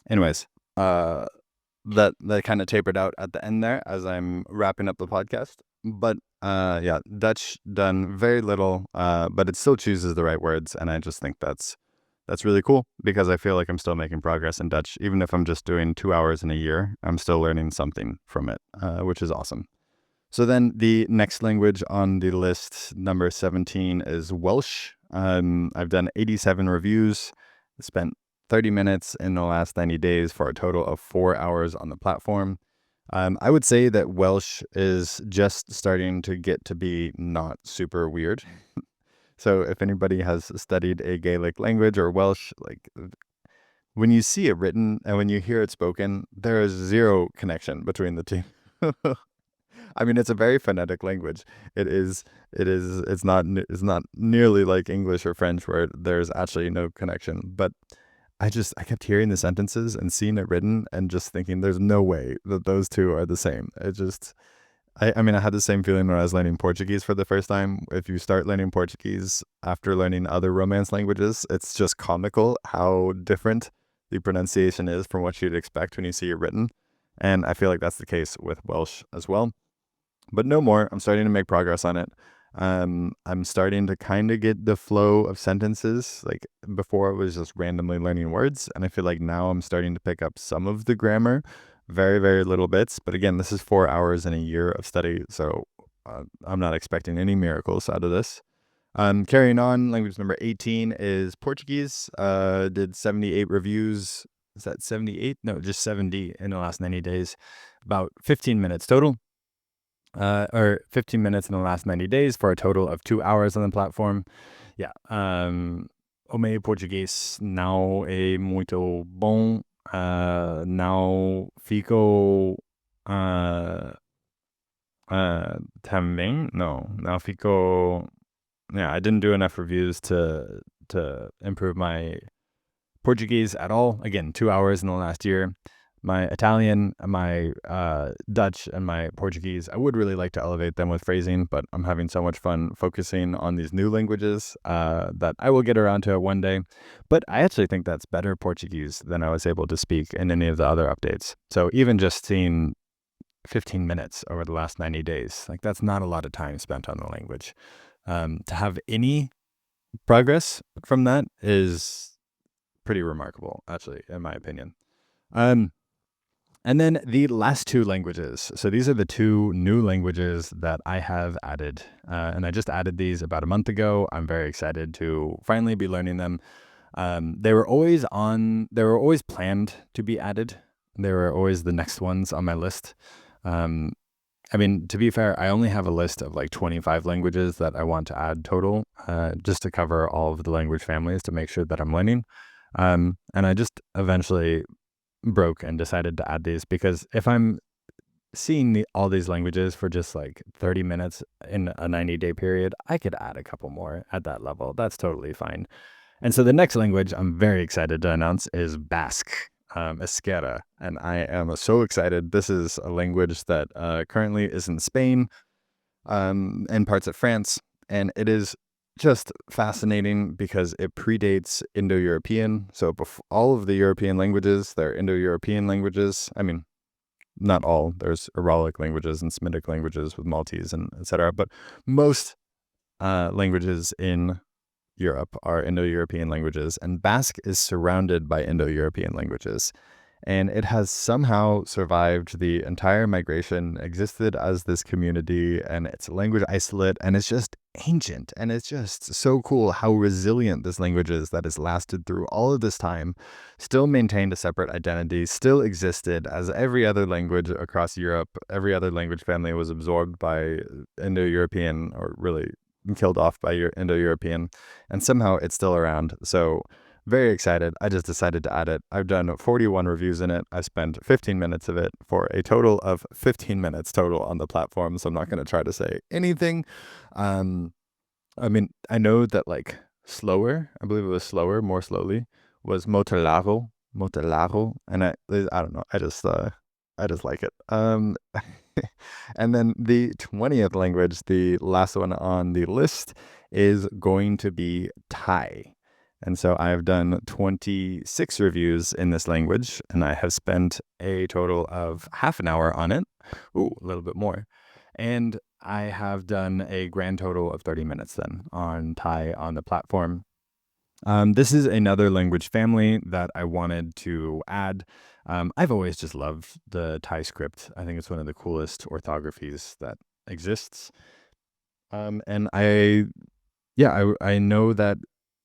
Anyways, that kind of tapered out at the end there as I'm wrapping up the podcast. But yeah, Dutch done very little, but it still chooses the right words, and I just think that's really cool because I feel like I'm still making progress in Dutch. Even if I'm just doing 2 hours in a year, I'm still learning something from it, which is awesome. So then the next language on the list, number 17, is Welsh. I've done 87 reviews, spent 30 minutes in the last 90 days for a total of 4 hours on the platform. I would say that Welsh is just starting to get to be not super weird. So if anybody has studied a Gaelic language or Welsh, like when you see it written and when you hear it spoken, there is zero connection between the two. I mean, it's a very phonetic language. It's not nearly like English or French where there's actually no connection. But I kept hearing the sentences and seeing it written and just thinking there's no way that those two are the same. I mean, I had the same feeling when I was learning Portuguese for the first time. If you start learning Portuguese after learning other Romance languages, it's just comical how different the pronunciation is from what you'd expect when you see it written. And I feel like that's the case with Welsh as well. But no more. I'm starting to make progress on it. I'm starting to kind of get the flow of sentences. Like before, it was just randomly learning words. And I feel like now I'm starting to pick up some of the grammar, very, very little bits. But again, this is 4 hours in a year of study. So I'm not expecting any miracles out of this. Carrying on, language number 18 is Portuguese. Did 78 reviews. Is that 78? No, just 70 in the last 90 days. About 15 minutes total. Or 15 minutes in the last 90 days for a total of 2 hours on the platform. Yeah. O meu português não é muito bom. Não fico também. No, não fico. Yeah, I didn't do enough reviews to improve my Portuguese at all. Again, 2 hours in the last year. My Italian, my Dutch, and my Portuguese, I would really like to elevate them with phrasing, but I'm having so much fun focusing on these new languages that I will get around to it one day. But I actually think that's better Portuguese than I was able to speak in any of the other updates. So even just seeing 15 minutes over the last 90 days, like that's not a lot of time spent on the language. To have any progress from that is pretty remarkable, actually, in my opinion. And then the last two languages. So these are the two new languages that I have added. And I just added these about a month ago. I'm very excited to finally be learning them. They were always planned to be added. They were always the next ones on my list. I mean, to be fair, I only have a list of like 25 languages that I want to add total, just to cover all of the language families to make sure that I'm learning. And I just eventually broke and decided to add these because if I'm seeing all these languages for just like 30 minutes in a 90-day period, I could add a couple more at that level. That's totally fine. And so the next language I'm very excited to announce is Basque, Euskera. And I am so excited. This is a language that currently is in Spain and parts of France. And it is just fascinating because it predates Indo-European. So all of the European languages, they're Indo-European languages. I mean, not all. There's Uralic languages and Semitic languages with Maltese and etc. But most languages in Europe are Indo-European languages, and Basque is surrounded by Indo-European languages. And it has somehow survived the entire migration, existed as this community, and it's a language isolate, and it's just ancient. And it's just so cool how resilient this language is that has lasted through all of this time, still maintained a separate identity, still existed as every other language across Europe. Every other language family was absorbed by Indo-European, or really killed off by Indo-European, and somehow it's still around. So very excited. I just decided to add it. I've done 41 reviews in it. I spent 15 minutes of it for a total of 15 minutes total on the platform. So I'm not going to try to say anything. I mean, I know that like slower, I believe it was slower, more slowly, was motelaro, and I don't know. I just like it. And then the 20th language, the last one on the list, is going to be Thai. And so I've done 26 reviews in this language, and I have spent a total of half an hour on it. Ooh, a little bit more. And I have done a grand total of 30 minutes then on Thai on the platform. This is another language family that I wanted to add. I've always just loved the Thai script. I think it's one of the coolest orthographies that exists. And I know that,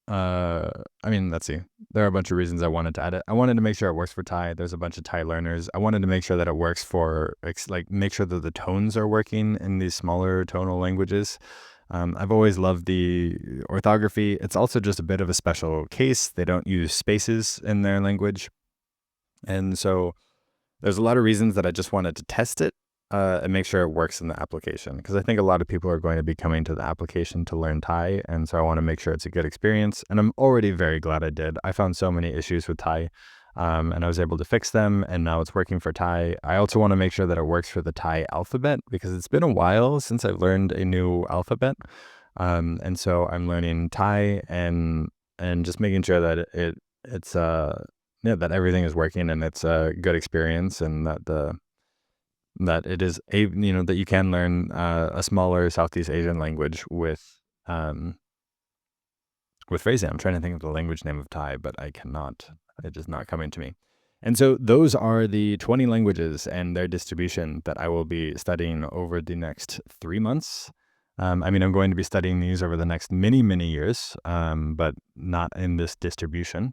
I mean, let's see. There are a bunch of reasons I wanted to add it. I wanted to make sure it works for Thai. There's a bunch of Thai learners. I wanted to make sure that it works for, like, make sure that the tones are working in these smaller tonal languages. I've always loved the orthography. It's also just a bit of a special case. They don't use spaces in their language. And so there's a lot of reasons that I just wanted to test it and make sure it works in the application. Because I think a lot of people are going to be coming to the application to learn Thai. And so I want to make sure it's a good experience. And I'm already very glad I did. I found so many issues with Thai. And I was able to fix them, and now it's working for Thai. I also want to make sure that it works for the Thai alphabet, because it's been a while since I've learned a new alphabet. And so I'm learning Thai and just making sure that that everything is working and it's a good experience, and that it is that you can learn a smaller Southeast Asian language with phrasing. I'm trying to think of the language name of Thai, but I cannot. It is not coming to me. And so those are the 20 languages and their distribution that I will be studying over the next 3 months. I mean, I'm going to be studying these over the next many, many years, but not in this distribution.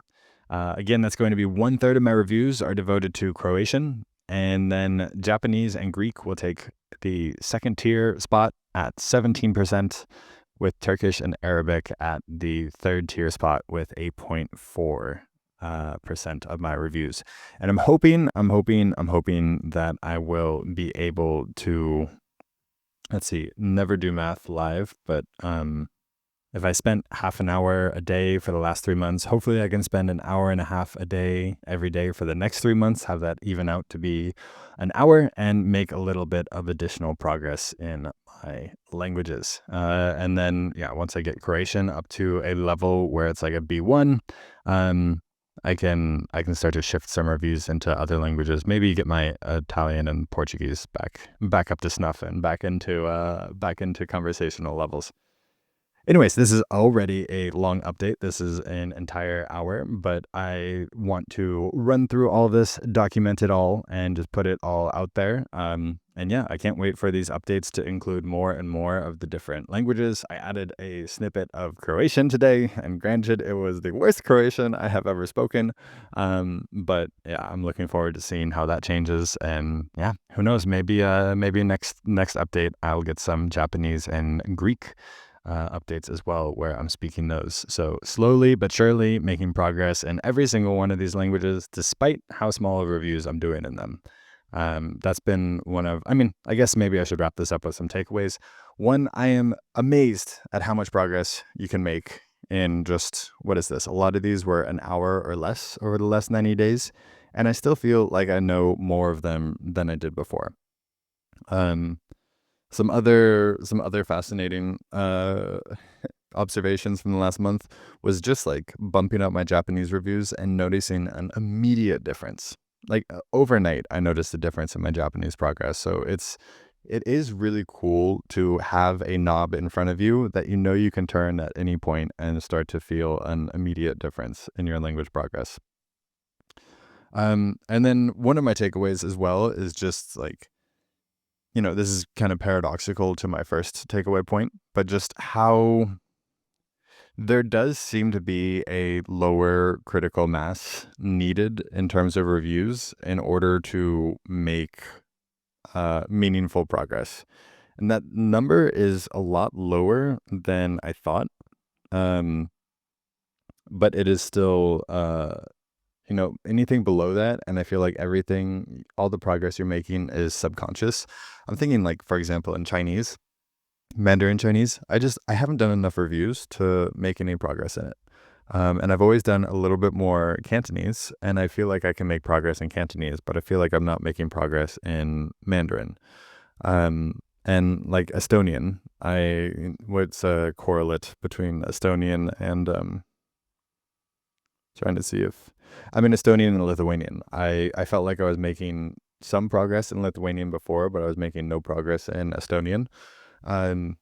Again, that's going to be 1/3 of my reviews are devoted to Croatian, and then Japanese and Greek will take the second tier spot at 17%, with Turkish and Arabic at the third tier spot with 8.4% of my reviews. And I'm hoping that I will be able to, let's see, never do math live, but if I spent half an hour a day for the last 3 months, hopefully I can spend an hour and a half a day every day for the next 3 months, have that even out to be an hour, and make a little bit of additional progress in my languages. And then, once I get Croatian up to a level where it's like a B1, I can start to shift some reviews into other languages. Maybe get my Italian and Portuguese back up to snuff and back into conversational levels. Anyways, this is already a long update. This is an entire hour, but I want to run through all of this, document it all, and just put it all out there. And yeah, I can't wait for these updates to include more and more of the different languages. I added a snippet of Croatian today, and granted, it was the worst Croatian I have ever spoken. But yeah, I'm looking forward to seeing how that changes. And yeah, who knows? Maybe next update I'll get some Japanese and Greek updates as well, where I'm speaking those. So slowly but surely making progress in every single one of these languages, despite how small of reviews I'm doing in them. That's been I guess maybe I should wrap this up with some takeaways. One, I am amazed at how much progress you can make in just, what is this? A lot of these were an hour or less over the last 90 days. And I still feel like I know more of them than I did before. Um, some other fascinating observations from the last month was just like bumping up my Japanese reviews and noticing an immediate difference. Like overnight, I noticed a difference in my Japanese progress. So it is really cool to have a knob in front of you that you know you can turn at any point and start to feel an immediate difference in your language progress. And then one of my takeaways as well is just like, this is kind of paradoxical to my first takeaway point, but just how there does seem to be a lower critical mass needed in terms of reviews in order to make meaningful progress. And that number is a lot lower than I thought. Um, but it is still, anything below that. And I feel like all the progress you're making is subconscious. I'm thinking like, for example, in Chinese, Mandarin Chinese, I haven't done enough reviews to make any progress in it. And I've always done a little bit more Cantonese, and I feel like I can make progress in Cantonese, but I feel like I'm not making progress in Mandarin. And like Estonian, what's a correlate between Estonian and trying to see if I'm in Estonian and Lithuanian. I felt like I was making some progress in Lithuanian before, but I was making no progress in Estonian. Um,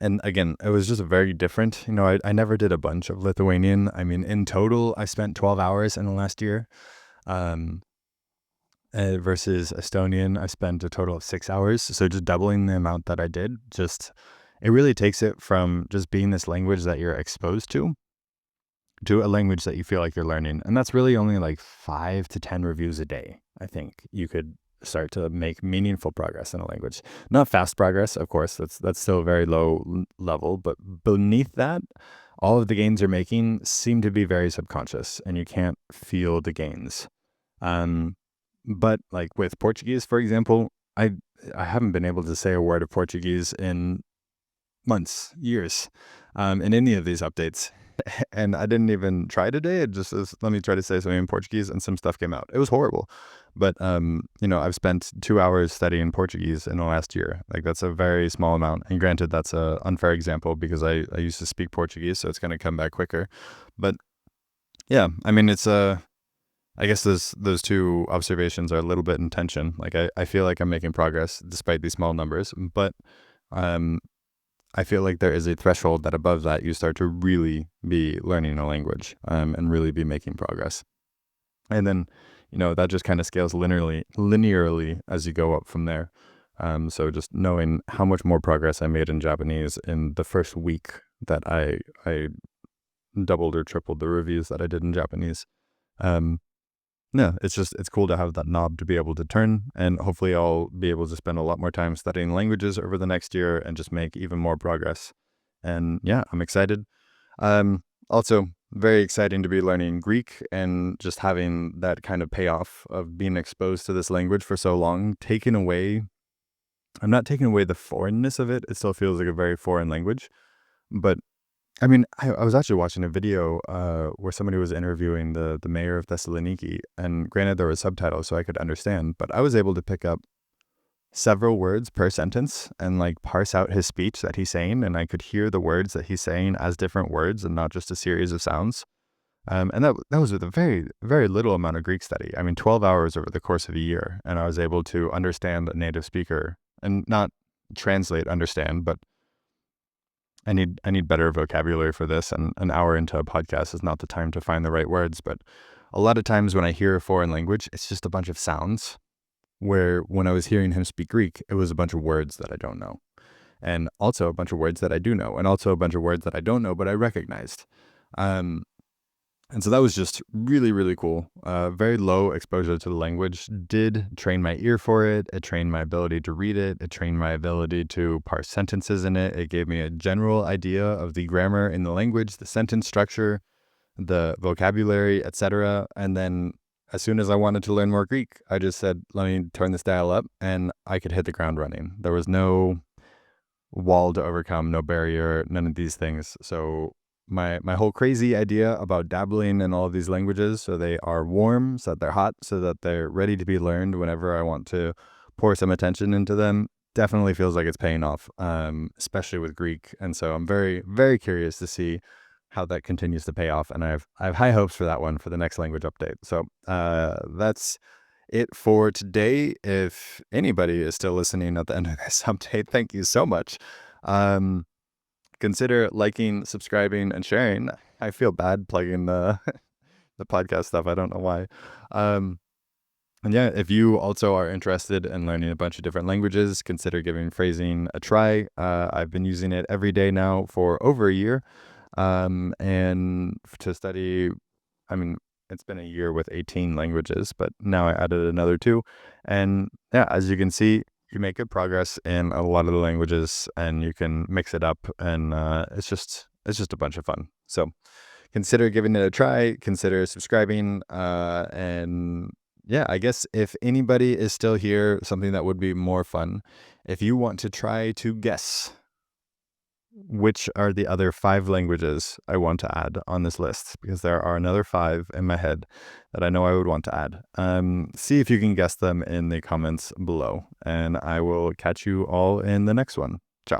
and again, it was just very different. I never did a bunch of Lithuanian. I mean, in total, I spent 12 hours in the last year. Um, versus Estonian, I spent a total of 6 hours. So just doubling the amount that I did, it really takes it from just being this language that you're exposed to a language that you feel like you're learning. And that's really only like 5 to 10 reviews a day. I think you could start to make meaningful progress in a language. Not fast progress, of course. That's still very low level, but beneath that, all of the gains you're making seem to be very subconscious and you can't feel the gains. But like with Portuguese, for example, I haven't been able to say a word of Portuguese in months, years, in any of these updates. And I didn't even try today. It just says, let me try to say something in Portuguese, and some stuff came out. It was horrible. But, I've spent 2 hours studying Portuguese in the last year. Like, that's a very small amount. And granted, that's an unfair example because I used to speak Portuguese, so it's going to come back quicker. But yeah, I mean, I guess those two observations are a little bit in tension. Like, I feel like I'm making progress despite these small numbers, but I feel like there is a threshold that above that you start to really be learning a language and really be making progress. And then, that just kind of scales linearly as you go up from there. So just knowing how much more progress I made in Japanese in the first week that I doubled or tripled the reviews that I did in Japanese. Yeah, it's cool to have that knob to be able to turn, and hopefully I'll be able to spend a lot more time studying languages over the next year and just make even more progress. And yeah, I'm excited. Also very exciting to be learning Greek and just having that kind of payoff of being exposed to this language for so long, I'm not taking away the foreignness of it. It still feels like a very foreign language, but I mean, I was actually watching a video where somebody was interviewing the mayor of Thessaloniki, and granted there were subtitles so I could understand, but I was able to pick up several words per sentence and like parse out his speech that he's saying, and I could hear the words that he's saying as different words and not just a series of sounds. And that was with a very, very little amount of Greek study. I mean, 12 hours over the course of a year, and I was able to understand a native speaker and not translate, understand, but I need better vocabulary for this, and an hour into a podcast is not the time to find the right words. But a lot of times when I hear a foreign language, it's just a bunch of sounds. Where when I was hearing him speak Greek, it was a bunch of words that I don't know, and also a bunch of words that I do know, and also a bunch of words that I don't know but I recognized. Um, and so that was just really, really cool. Very low exposure to the language did train my ear for it. It trained my ability to read it. It trained my ability to parse sentences in it. It gave me a general idea of the grammar in the language, the sentence structure, the vocabulary, etc. And then as soon as I wanted to learn more Greek, I just said, let me turn this dial up, and I could hit the ground running. There was no wall to overcome, no barrier, none of these things. So my whole crazy idea about dabbling in all of these languages, so they are warm, so that they're hot, so that they're ready to be learned whenever I want to pour some attention into them, definitely feels like it's paying off, especially with Greek. And so I'm very, very curious to see how that continues to pay off. And I have high hopes for that one for the next language update. So that's it for today. If anybody is still listening at the end of this update, thank you so much. Consider liking, subscribing, and sharing. I feel bad plugging the the podcast stuff. I don't know why. And yeah, if you also are interested in learning a bunch of different languages, consider giving phrasing a try. I've been using it every day now for over a year. And to study, I mean, it's been a year with 18 languages, but now I added another 2. And yeah, as you can see, you make good progress in a lot of the languages, and you can mix it up, and it's just a bunch of fun. So consider giving it a try, consider subscribing, and yeah, I guess if anybody is still here, something that would be more fun, if you want to try to guess which are the other 5 languages I want to add on this list, because there are another 5 in my head that I know I would want to add. See if you can guess them in the comments below, and I will catch you all in the next one. Ciao.